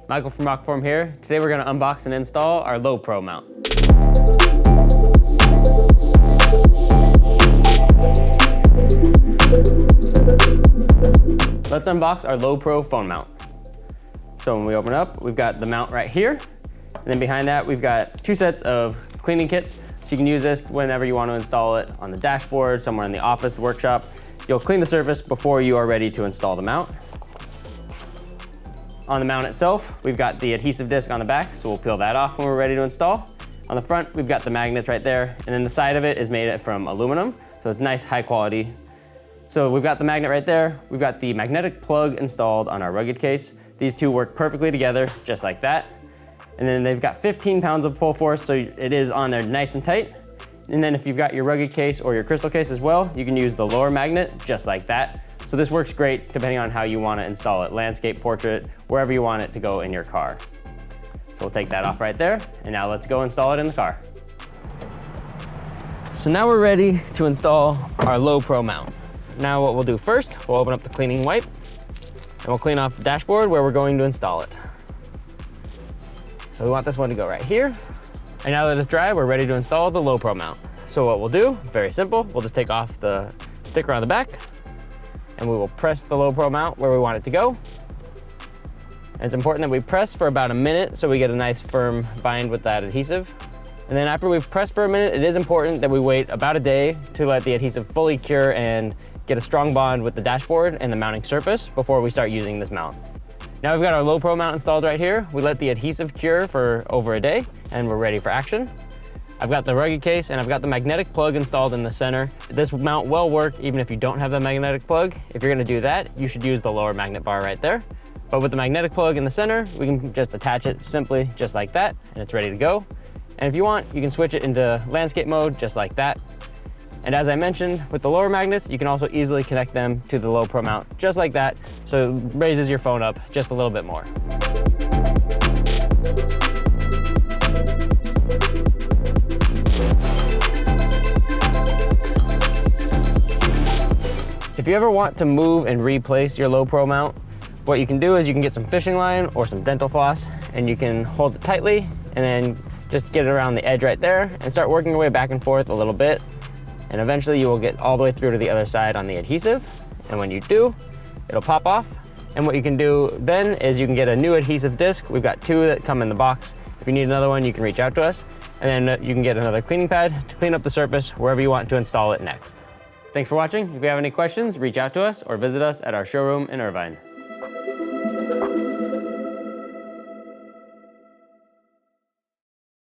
Michael from ROKFORM here. Today we're going to unbox and install our Low Pro mount. Let's unbox our Low Pro phone mount. So when we open it up, we've got the mount right here. And then behind that, we've got 2 sets of cleaning kits. So you can use this whenever you want to install it on the dashboard, somewhere in the office, workshop. You'll clean the surface before you are ready to install the mount. On the mount itself, we've got the adhesive disc on the back, so we'll peel that off when we're ready to install. On the front, we've got the magnets right there, and then the side of it is made from aluminum, so it's nice, high quality. So we've got the magnet right there. We've got the magnetic plug installed on our rugged case. These two work perfectly together, just like that. And then they've got 15 pounds of pull force, so it is on there nice and tight. And then if you've got your rugged case or your crystal case as well, you can use the lower magnet, just like that. So this works great depending on how you want to install it, landscape, portrait, wherever you want it to go in your car. So we'll take that off right there, and now let's go install it in the car. So now we're ready to install our Low Pro mount. Now what we'll do first, we'll open up the cleaning wipe, and we'll clean off the dashboard where we're going to install it. So we want this one to go right here. And now that it's dry, we're ready to install the Low Pro mount. So what we'll do, very simple, we'll just take off the sticker on the back, and we will press the Low Pro mount where we want it to go. And it's important that we press for about a minute so we get a nice firm bind with that adhesive. And then after we've pressed for a minute, it is important that we wait about a day to let the adhesive fully cure and get a strong bond with the dashboard and the mounting surface before we start using this mount. Now we've got our Low Pro mount installed right here. We let the adhesive cure for over a day and we're ready for action. I've got the rugged case and I've got the magnetic plug installed in the center. This mount will work even if you don't have the magnetic plug. If you're gonna do that, you should use the lower magnet bar right there. But with the magnetic plug in the center, we can just attach it simply just like that and it's ready to go. And if you want, you can switch it into landscape mode just like that. And as I mentioned, with the lower magnets, you can also easily connect them to the Low Pro mount, just like that, so it raises your phone up just a little bit more. If you ever want to move and replace your Low Pro mount, what you can do is you can get some fishing line or some dental floss, and you can hold it tightly, and then just get it around the edge right there, and start working your way back and forth a little bit. And eventually you will get all the way through to the other side on the adhesive. And when you do, it'll pop off. And what you can do then is you can get a new adhesive disc. We've got 2 that come in the box. If you need another one, you can reach out to us. And then you can get another cleaning pad to clean up the surface wherever you want to install it next. Thanks for watching. If you have any questions, reach out to us or visit us at our showroom in Irvine.